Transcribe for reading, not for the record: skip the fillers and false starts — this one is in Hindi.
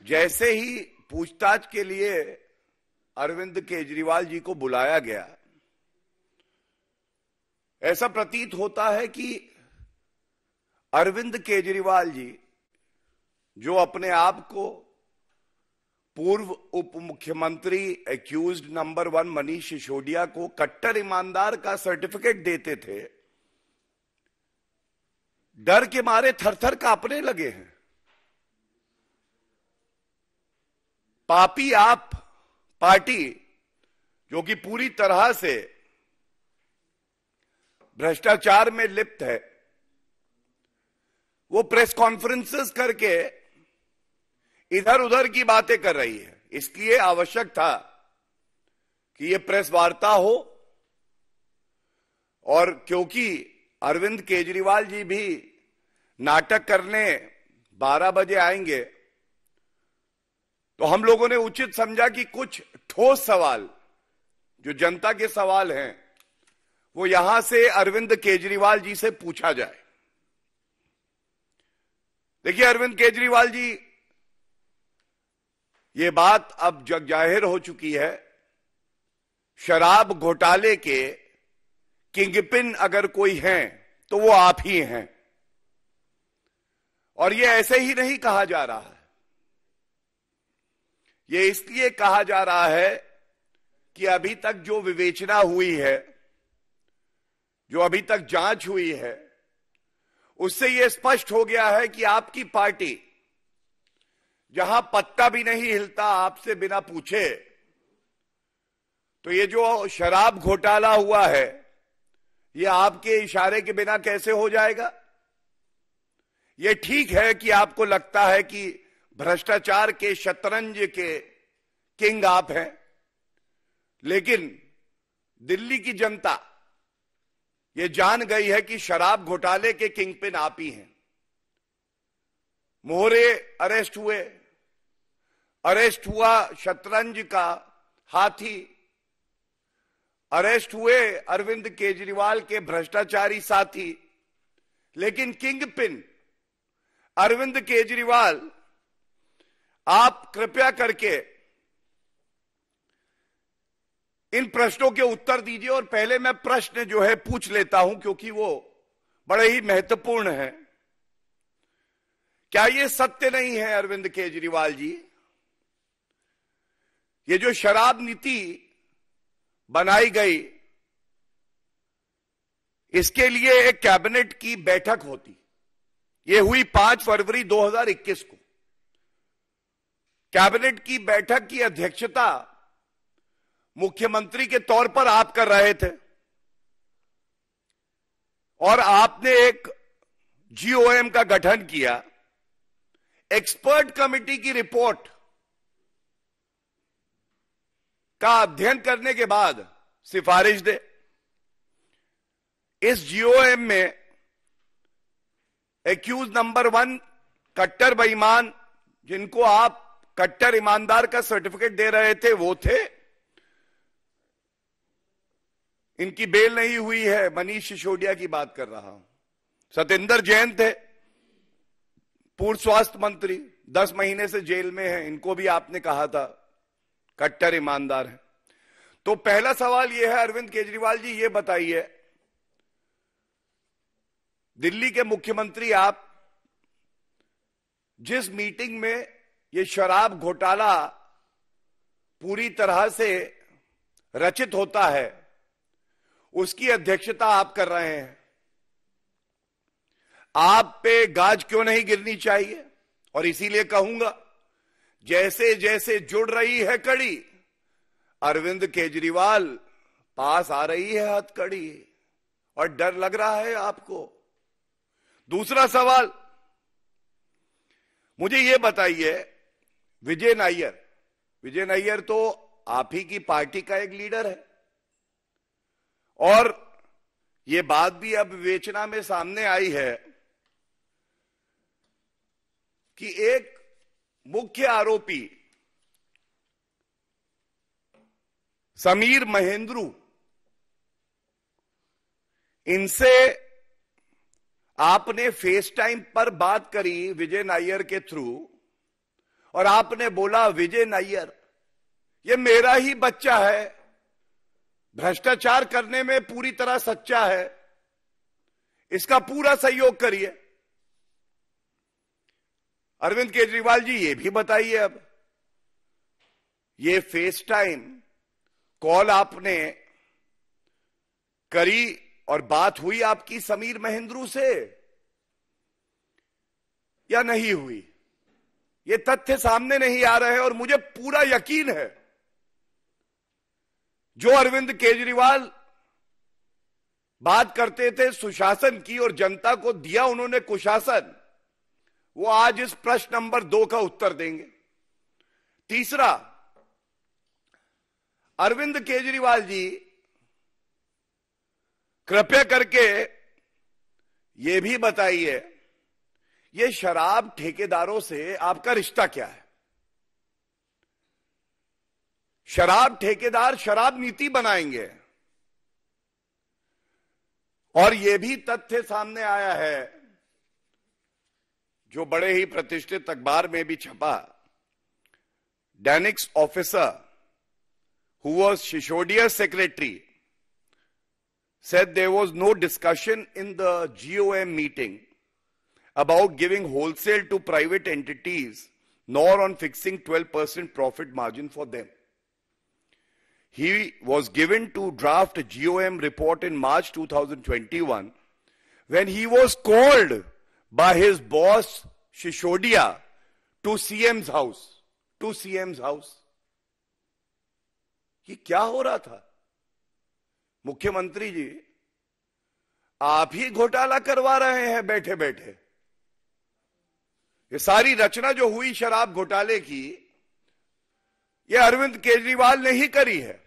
जैसे ही पूछताछ के लिए अरविंद केजरीवाल जी को बुलाया गया, ऐसा प्रतीत होता है कि अरविंद केजरीवाल जी, जो अपने आप को पूर्व उप मुख्यमंत्री एक्यूज्ड नंबर 1 मनीष सिसोदिया को कट्टर ईमानदार का सर्टिफिकेट देते थे, डर के मारे थरथर कांपने लगे हैं। पापी आप पार्टी, जो कि पूरी तरह से भ्रष्टाचार में लिप्त है, वो प्रेस कॉन्फ्रेंसेस करके इधर उधर की बातें कर रही है। इसलिए आवश्यक था कि ये प्रेस वार्ता हो, और क्योंकि अरविंद केजरीवाल जी भी नाटक करने 12 बजे आएंगे, तो हम लोगों ने उचित समझा कि कुछ ठोस सवाल, जो जनता के सवाल हैं, वो यहां से अरविंद केजरीवाल जी से पूछा जाए। देखिए अरविंद केजरीवाल जी, ये बात अब जग जाहिर हो चुकी है, शराब घोटाले के किंगपिन अगर कोई हैं तो वो आप ही हैं। और ये ऐसे ही नहीं कहा जा रहा है, ये इसलिए कहा जा रहा है कि अभी तक जो विवेचना हुई है, जो अभी तक जांच हुई है, उससे यह स्पष्ट हो गया है कि आपकी पार्टी, जहां पत्ता भी नहीं हिलता आपसे बिना पूछे, तो ये जो शराब घोटाला हुआ है, ये आपके इशारे के बिना कैसे हो जाएगा? ये ठीक है कि आपको लगता है कि भ्रष्टाचार के शतरंज के किंग आप हैं, लेकिन दिल्ली की जनता ये जान गई है कि शराब घोटाले के किंगपिन आप ही हैं। मोहरे अरेस्ट हुए, अरेस्ट हुआ शतरंज का हाथी, अरेस्ट हुए अरविंद केजरीवाल के भ्रष्टाचारी साथी, लेकिन किंगपिन अरविंद केजरीवाल, आप कृपया करके इन प्रश्नों के उत्तर दीजिए। और पहले मैं प्रश्न जो है पूछ लेता हूं, क्योंकि वो बड़े ही महत्वपूर्ण है। क्या ये सत्य नहीं है अरविंद केजरीवाल जी, ये जो शराब नीति बनाई गई, इसके लिए एक कैबिनेट की बैठक होती, ये हुई 5 फरवरी 2021 को। कैबिनेट की बैठक की अध्यक्षता मुख्यमंत्री के तौर पर आप कर रहे थे, और आपने एक जीओएम का गठन किया, एक्सपर्ट कमेटी की रिपोर्ट का अध्ययन करने के बाद सिफारिश दे। इस जीओएम में एक्यूज नंबर 1 कट्टर बेईमान, जिनको आप कट्टर ईमानदार का सर्टिफिकेट दे रहे थे, वो थे। इनकी बेल नहीं हुई है, मनीष सिसोदिया की बात कर रहा हूं। सत्येंद्र जैन थे, पूर्व स्वास्थ्य मंत्री, 10 महीने से जेल में हैं, इनको भी आपने कहा था कट्टर ईमानदार है। तो पहला सवाल यह है, अरविंद केजरीवाल जी ये बताइए, दिल्ली के मुख्यमंत्री आप, जिस मीटिंग में ये शराब घोटाला पूरी तरह से रचित होता है, उसकी अध्यक्षता आप कर रहे हैं, आप पे गाज क्यों नहीं गिरनी चाहिए? और इसीलिए कहूंगा, जैसे जैसे जुड़ रही है कड़ी, अरविंद केजरीवाल पास आ रही है हथकड़ी, और डर लग रहा है आपको। दूसरा सवाल, मुझे यह बताइए, विजय नायर तो आप ही की पार्टी का एक लीडर है, और यह बात भी अब विवेचना में सामने आई है कि एक मुख्य आरोपी समीर महेंद्रू, इनसे आपने फेस टाइम पर बात करी विजय नायर के थ्रू, और आपने बोला विजय नायर ये मेरा ही बच्चा है, भ्रष्टाचार करने में पूरी तरह सच्चा है, इसका पूरा सहयोग करिए। अरविंद केजरीवाल जी ये भी बताइए, अब ये फेस टाइम कॉल आपने करी और बात हुई आपकी समीर महेंद्रू से या नहीं हुई, ये तथ्य सामने नहीं आ रहे हैं। और मुझे पूरा यकीन है जो अरविंद केजरीवाल बात करते थे सुशासन की और जनता को दिया उन्होंने कुशासन, वो आज इस प्रश्न नंबर 2 का उत्तर देंगे। तीसरा, अरविंद केजरीवाल जी कृपया करके ये भी बताइए, ये शराब ठेकेदारों से आपका रिश्ता क्या है? शराब ठेकेदार शराब नीति बनाएंगे और यह भी तथ्य सामने आया है जो बड़े ही प्रतिष्ठित अखबार में भी छपा। डैनिक्स officer who was Shisodia's secretary said there was no discussion in the GOM meeting about giving wholesale to private entities nor on fixing 12% profit margin for them. He was given to draft a GOM report in March 2021 when he was called by his boss Shishodia to CM's house. ये क्या हो रहा था? मुख्यमंत्री जी आप ही घोटाला करवा रहे हैं बैठे बैठे। ये सारी रचना जो हुई शराब घोटाले की, ये अरविंद केजरीवाल ने ही करी है।